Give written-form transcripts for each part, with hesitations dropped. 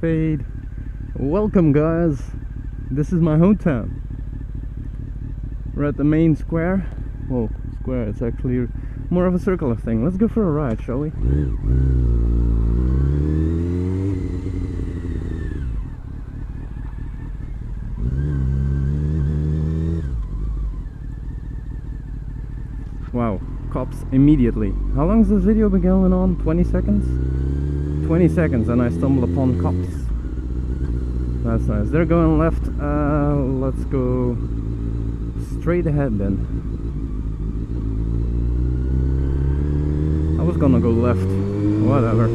fade. Welcome guys, this is my hometown. We're at the main square. Well, square, it's actually more of a circular thing. Let's go for a ride, shall we? Wow, cops immediately. How long has this video been going on? 20 seconds? 20 seconds and I stumble upon cops. That's nice. They're going left. Let's go straight ahead then. I was gonna go left. Whatever.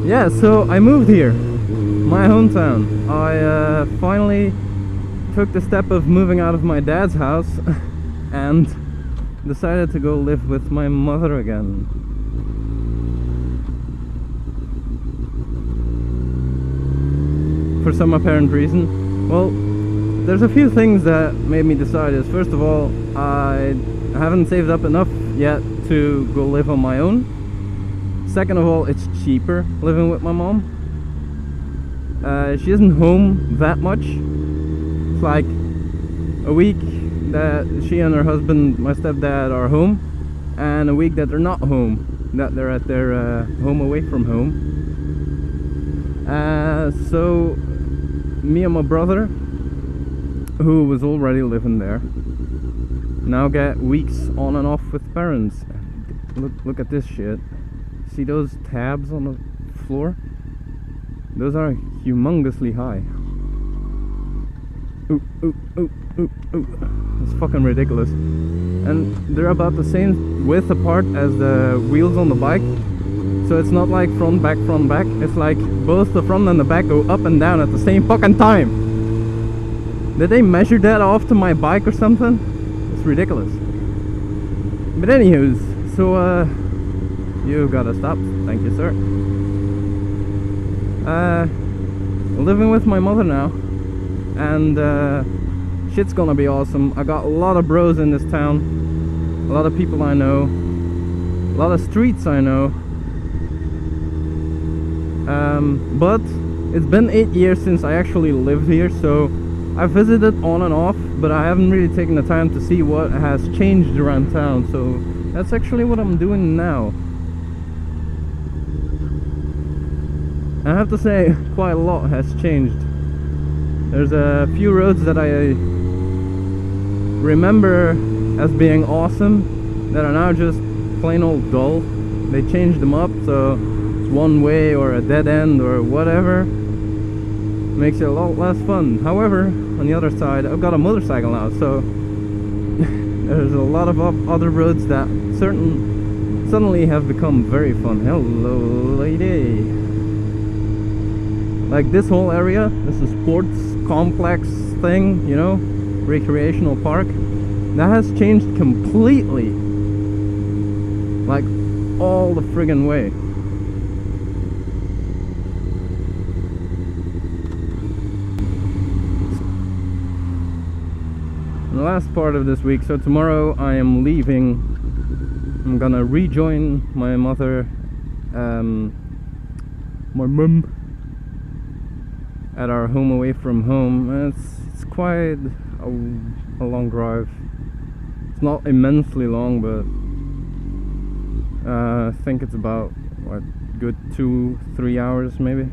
Yeah, so I moved here. My hometown. I finally took the step of moving out of my dad's house and decided to go live with my mother again. For some apparent reason. Well, there's a few things that made me decide this. First of all, I haven't saved up enough yet to go live on my own. Second of all, it's cheaper living with my mom. She isn't home that much. It's like a week that she and her husband, my stepdad, are home, and a week that they're not home, that they're at their home away from home. So me and my brother, who was already living there, now get weeks on and off with parents. Look at this shit. See those tabs on the floor? Those are humongously high. Ooh, ooh, ooh, ooh, ooh. It's fucking ridiculous. And they're about the same width apart as the wheels on the bike. So it's not like front, back, it's like both the front and the back go up and down at the same fucking time. Did they measure that off to my bike or something? It's ridiculous. But anywho's, so you gotta stop. Thank you, sir. Living with my mother now, and shit's gonna be awesome. I got a lot of bros in this town, a lot of people I know, a lot of streets I know. But it's been 8 years since I actually lived here, so I visited on and off, but I haven't really taken the time to see what has changed around town, so that's actually what I'm doing now. I have to say, quite a lot has changed. There's a few roads that I remember as being awesome that are now just plain old dull. They changed them up, so one way or a dead end or whatever. Makes it a lot less fun. However, on the other side, I've got a motorcycle now, so there's a lot of other roads that suddenly have become very fun. Hello, lady. Like this whole area, this is sports complex thing, you know, recreational park. That has changed completely. Like all the friggin' way. The last part of this week, so tomorrow I am leaving. I'm gonna rejoin my mother, my mum, at our home away from home. It's quite a long drive. It's not immensely long, but I think it's about what, good 2-3 hours maybe.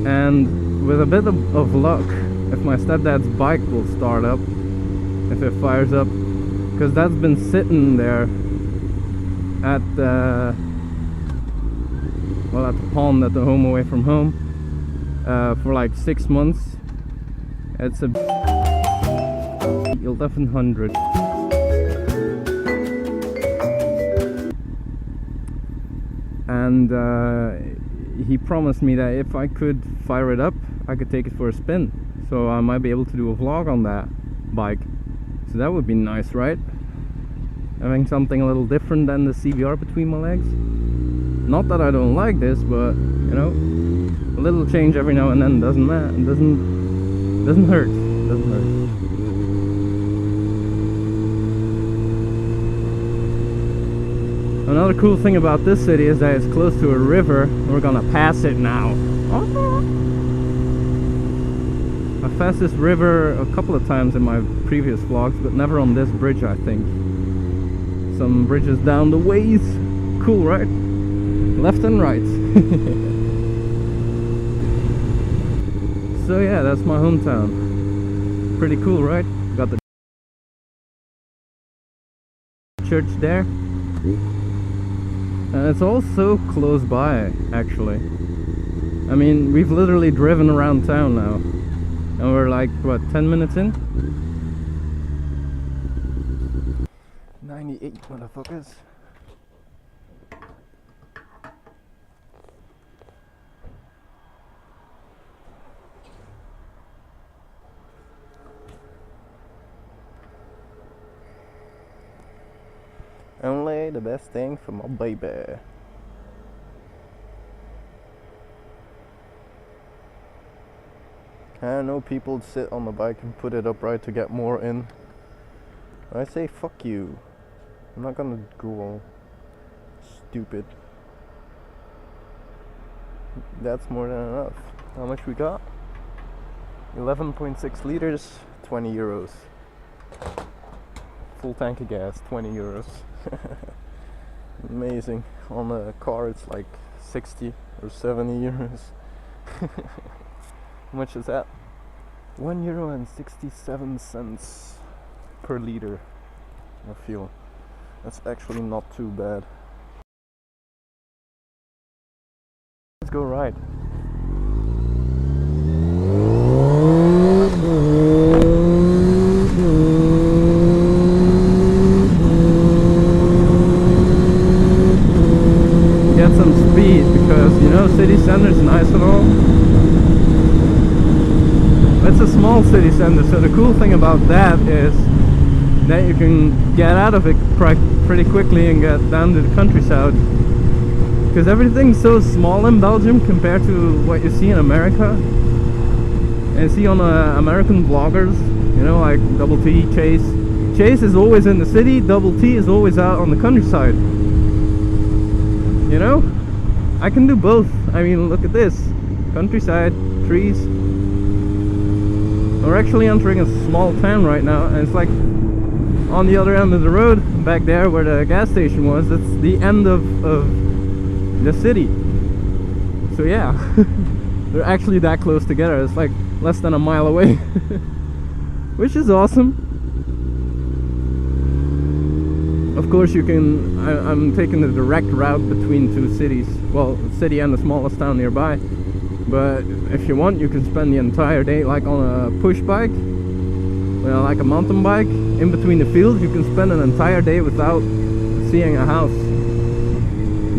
And with a bit of luck, if my stepdad's bike will start up, if it fires up, because that's been sitting there at the pond at the home away from home for like 6 months. It's a 1100. And he promised me that if I could fire it up, I could take it for a spin, so I might be able to do a vlog on that bike. So that would be nice, right? Having something a little different than the CVR between my legs. Not that I don't like this, but you know, a little change every now and then doesn't matter. It doesn't hurt. Doesn't hurt. Another cool thing about this city is that it's close to a river. We're gonna pass it now. I passed this river a couple of times in my previous vlogs, but never on this bridge, I think. Some bridges down the ways. Cool, right? Left and right. So yeah, that's my hometown. Pretty cool, right? Got the church there. And it's all so close by, actually. I mean, we've literally driven around town now. And we're like, what, 10 minutes in? 98 motherfuckers. Only the best thing for my baby. I know people sit on the bike and put it upright to get more in. I say fuck you. I'm not gonna go all stupid. That's more than enough. How much we got? 11.6 liters, 20 euros. Full tank of gas, 20 euros. Amazing. On the car it's like 60 or 70 euros. How much is that? €1.67 per liter of fuel. That's actually not too bad. Let's go ride. Get some speed because, you know, city center is nice and all. It's a small city center, so the cool thing about that is that you can get out of it pretty quickly and get down to the countryside. Because everything's so small in Belgium compared to what you see in America. And you see on American vloggers, you know, like Double T, Chase. Chase is always in the city, Double T is always out on the countryside. You know? I can do both. I mean, look at this. Countryside, trees. We're actually entering a small town right now, and it's like on the other end of the road, back there where the gas station was, that's the end of the city. So yeah, they're actually that close together. It's like less than a mile away. Which is awesome. Of course you can, I'm taking the direct route between two cities. Well, the city and the smallest town nearby. But if you want, you can spend the entire day like on a push bike, well, like a mountain bike, in between the fields. You can spend an entire day without seeing a house.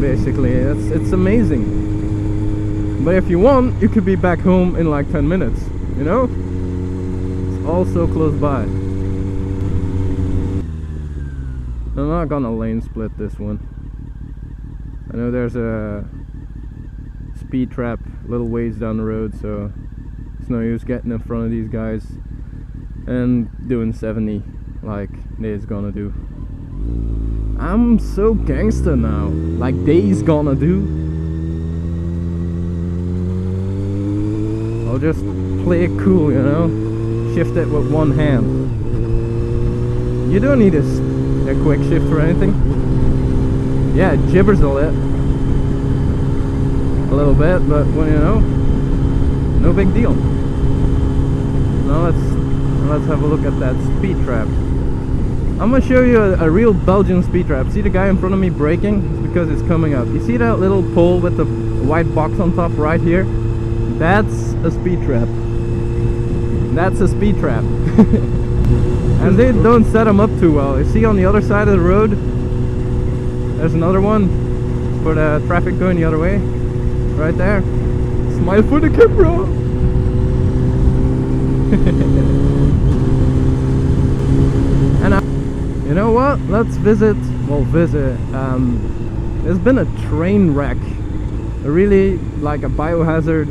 Basically, it's amazing. But if you want, you could be back home in like 10 minutes, you know? It's all so close by. I'm not gonna lane split this one. I know there's a speed trap a little ways down the road, so it's no use getting in front of these guys and doing 70 like they's gonna do. I'm so gangster now, like they's gonna do. I'll just play it cool, you know, shift it with one hand. You don't need a quick shift or anything. Yeah, it gibbers a little bit, but well, you know, no big deal. Now let's have a look at that speed trap. I'm gonna show you a real Belgian speed trap. See the guy in front of me braking? It's because it's coming up. You see that little pole with the white box on top right here? That's a speed trap. That's a speed trap. And they don't set them up too well. You see on the other side of the road, there's another one for the traffic going the other way. Right there. Smile for the camera. And you know what? Let's visit. There's been a train wreck. Really like a biohazard.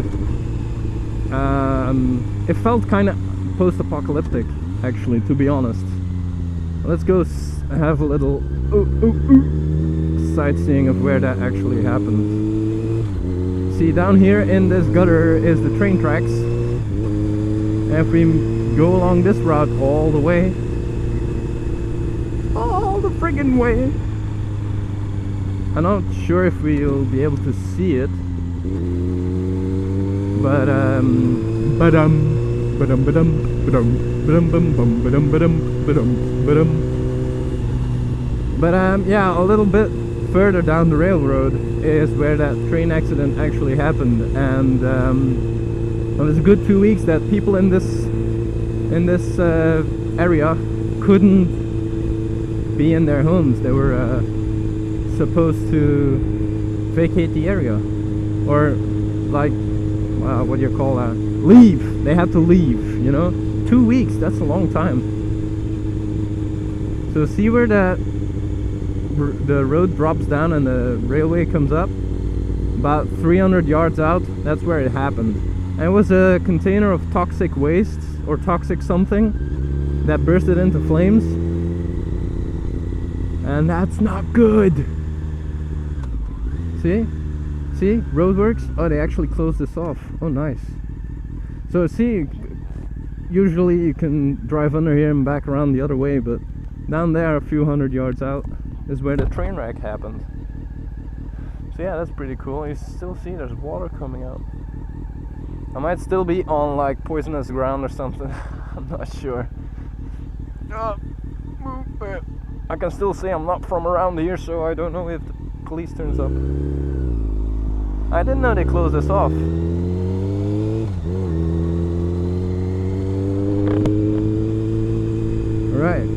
It felt kind of post-apocalyptic, actually, to be honest. Let's go have a little sightseeing of where that actually happened. See, down here in this gutter is the train tracks. And if we go along this route all the way, all the friggin' way, I'm not sure if we'll be able to see it, but yeah, a little bit further down the railroad is where that train accident actually happened, and it was a good 2 weeks that people in this area couldn't be in their homes. They were supposed to vacate the area, or like what do you call that? Leave. They had to leave. You know, 2 weeks. That's a long time. So see where the road drops down and the railway comes up? About 300 yards out, that's where it happened. And it was a container of toxic waste or toxic something that bursted into flames. And that's not good. See? See? Roadworks? Oh, they actually closed this off. Oh, nice. So see, usually you can drive under here and back around the other way, but down there a few hundred yards out is where the train wreck happened. So yeah, that's pretty cool. You still see there's water coming out. I might still be on like poisonous ground or something. I'm not sure. I can still say I'm not from around here, so I don't know if the police turns up. I didn't know they closed this off. Alright,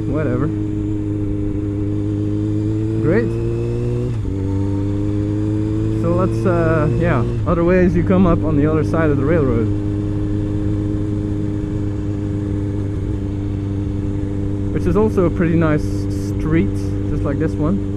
whatever. Great. So let's, yeah, other ways you come up on the other side of the railroad. Which is also a pretty nice street, just like this one.